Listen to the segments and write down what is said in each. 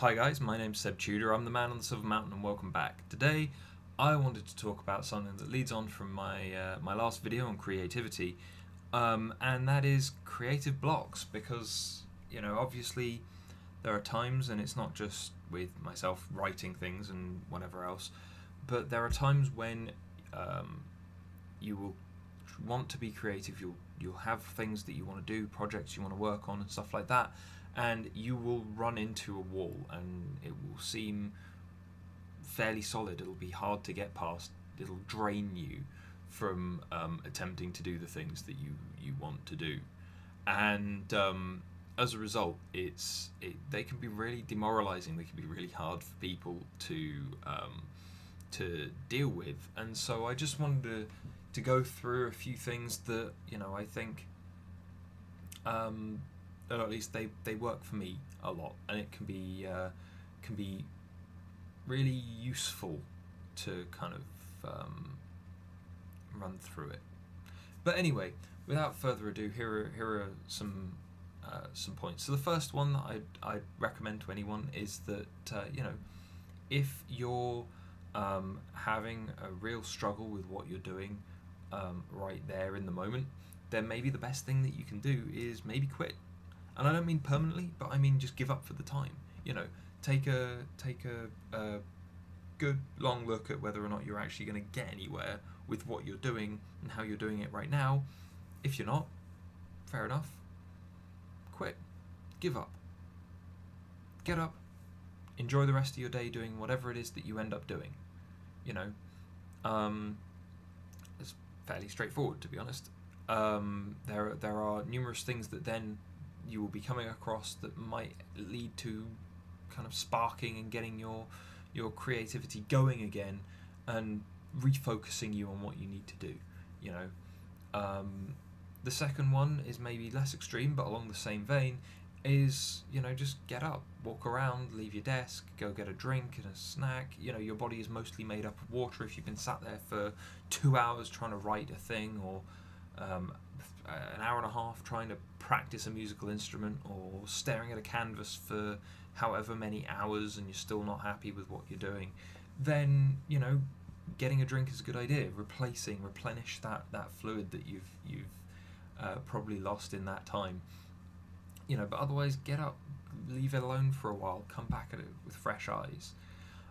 Hi guys, my name's Seb Tudor, I'm the man on the Silver Mountain and welcome back. Today I wanted to talk about something that leads on from my last video on creativity, and that is creative blocks, because obviously there are times, and it's not just with myself writing things and whatever else, but there are times when you will want to be creative, you'll have things that you want to do, projects you want to work on and stuff like that, and you will run into a wall and it will seem fairly solid. It'll be hard to get past. It'll drain you from attempting to do the things that you want to do, and as a result, they can be really demoralizing. They can be really hard for people to deal with. And so I just wanted to go through a few things that I think, or at least they work for me a lot, and it can be really useful to kind of run through it. But anyway, without further ado, here are some points. So the first one that I'd recommend to anyone is that if you're having a real struggle with what you're doing right there in the moment, then maybe the best thing that you can do is maybe quit. And I don't mean permanently, but I mean just give up for the time. Take a good long look at whether or not you're actually going to get anywhere with what you're doing and how you're doing it right now. If you're not, fair enough. Quit. Give up. Get up. Enjoy the rest of your day doing whatever it is that you end up doing. It's fairly straightforward, to be honest. There are numerous things that then you will be coming across that might lead to kind of sparking and getting your creativity going again and refocusing you on what you need to do. The second one is maybe less extreme, but along the same vein, is just get up, walk around, leave your desk, go get a drink and a snack. Your body is mostly made up of water. If you've been sat there for 2 hours trying to write a thing, or an hour and a half trying to practice a musical instrument, or staring at a canvas for however many hours and you're still not happy with what you're doing, then getting a drink is a good idea. Replenish that fluid that you've probably lost in that time. But otherwise, get up, leave it alone for a while, come back at it with fresh eyes.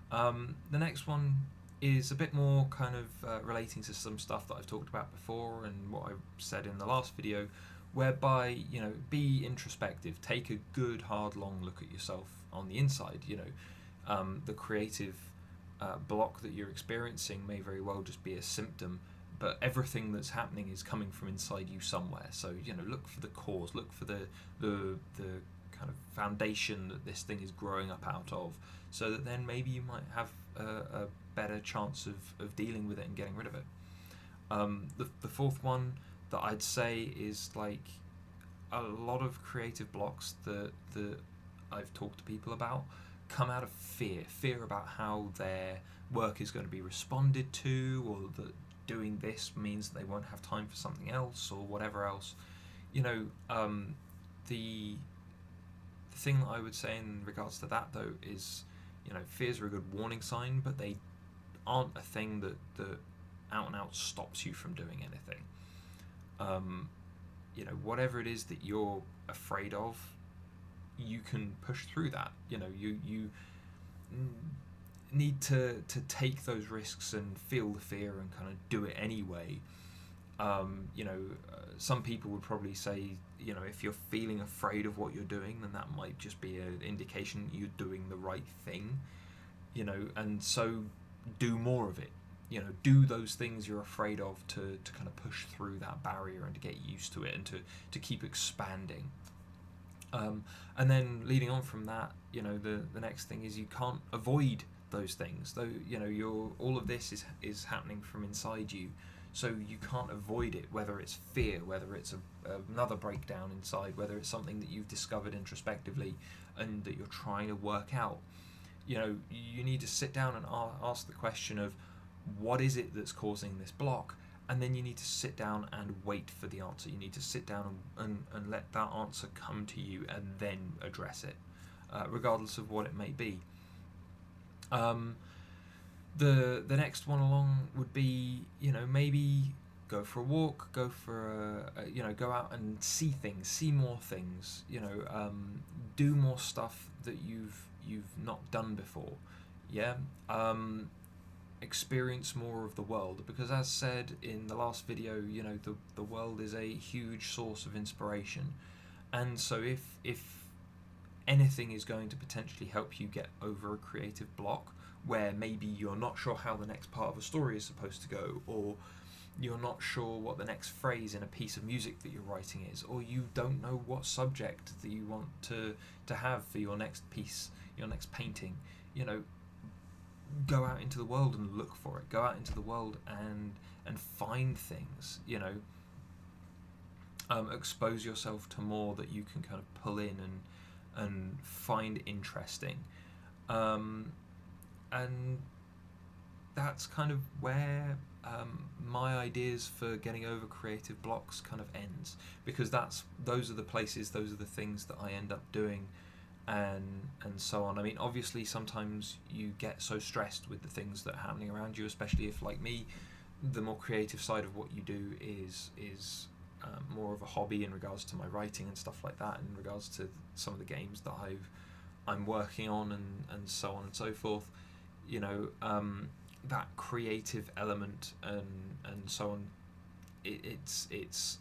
The next one is a bit more kind of relating to some stuff that I've talked about before and what I said in the last video, whereby be introspective, take a good hard long look at yourself on the inside. The creative block that you're experiencing may very well just be a symptom, but everything that's happening is coming from inside you somewhere. So look for the cause, look for the kind of foundation that this thing is growing up out of, so that then maybe you might have a better chance of dealing with it and getting rid of it. The fourth one that I'd say is, like, a lot of creative blocks that I've talked to people about come out of fear about how their work is going to be responded to, or that doing this means that they won't have time for something else or whatever else. The thing that I would say in regards to that, though, is fears are a good warning sign, but they aren't a thing that out and out stops you from doing anything. Whatever it is that you're afraid of, you can push through that. You need to take those risks and feel the fear and kind of do it anyway. Some people would probably say, if you're feeling afraid of what you're doing, then that might just be an indication that you're doing the right thing. And so do more of it. Do those things you're afraid of to kind of push through that barrier and to get used to it and to keep expanding. And then leading on from that, the next thing is you can't avoid those things. Though all of this is happening from inside you, so you can't avoid it. Whether it's fear, whether it's another breakdown inside, whether it's something that you've discovered introspectively and that you're trying to work out. You need to sit down and ask the question of, what is it that's causing this block? And then you need to sit down and wait for the answer. You need to sit down and let that answer come to you and then address it. regardless of what it may be. The next one along would be, maybe go for a walk, go for go out and see things, see more things, do more stuff that you've not done before. Yeah. Experience more of the world, because as said in the last video, the world is a huge source of inspiration. And so if anything is going to potentially help you get over a creative block where maybe you're not sure how the next part of a story is supposed to go, or you're not sure what the next phrase in a piece of music that you're writing is, or you don't know what subject that you want to have for your next piece, your next painting, go out into the world and look for it. Go out into the world and find things, expose yourself to more that you can kind of pull in and find interesting. And that's kind of where my ideas for getting over creative blocks kind of ends, because those are the places, those are the things that I end up doing, and so on. I mean, obviously sometimes you get so stressed with the things that are happening around you, especially if, like me, the more creative side of what you do is more of a hobby in regards to my writing and stuff like that, in regards to some of the games that I'm working on, and so on and so forth. That creative element and so on, it's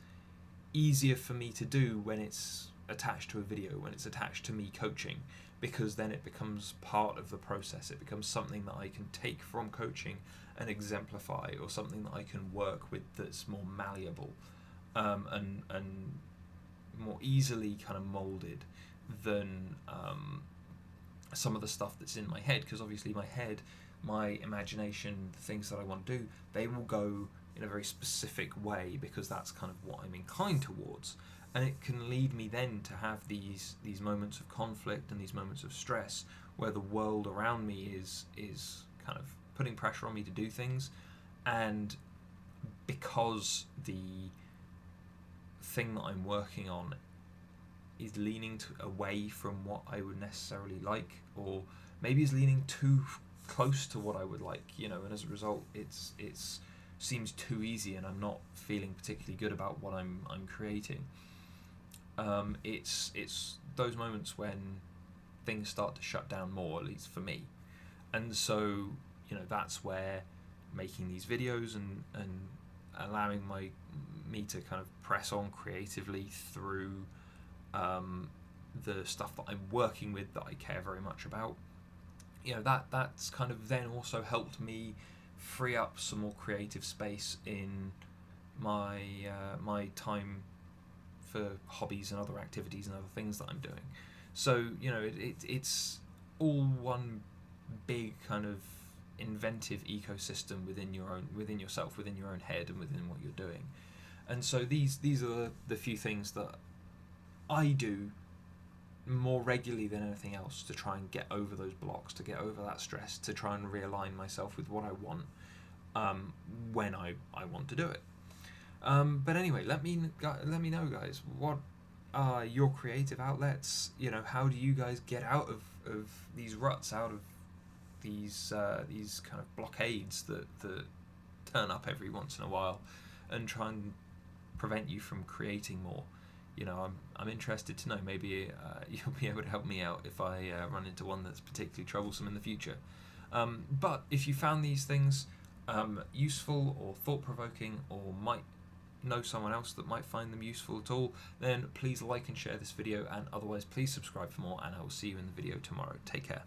easier for me to do when it's attached to a video, when it's attached to me coaching, because then it becomes part of the process. It becomes something that I can take from coaching and exemplify, or something that I can work with that's more malleable, and more easily kind of molded than some of the stuff that's in my head, because obviously my head, my imagination, the things that I want to do, they will go in a very specific way, because that's kind of what I'm inclined towards. And it can lead me then to have these moments of conflict and these moments of stress where the world around me is kind of putting pressure on me to do things, and because the thing that I'm working on is leaning away from what I would necessarily like, or maybe is leaning too close to what I would like, and as a result it's seems too easy, and I'm not feeling particularly good about what I'm creating. It's those moments when things start to shut down more, at least for me. And so, that's where making these videos and allowing me to kind of press on creatively through the stuff that I'm working with, that I care very much about, that's kind of then also helped me free up some more creative space in my time for hobbies and other activities and other things that I'm doing. So it's all one big kind of inventive ecosystem within yourself, within your own head, and within what you're doing. And so these are the few things that I do more regularly than anything else to try and get over those blocks, to get over that stress, to try and realign myself with what I want when I want to do it. But anyway, let me know, guys, what are your creative outlets? How do you guys get out of these ruts, out of these kind of blockades that turn up every once in a while, and try and prevent you from creating more? I'm interested to know. Maybe you'll be able to help me out if I run into one that's particularly troublesome in the future. But if you found these things useful or thought-provoking, or might know someone else that might find them useful at all, then please like and share this video, and otherwise please subscribe for more, and I will see you in the video tomorrow. Take care.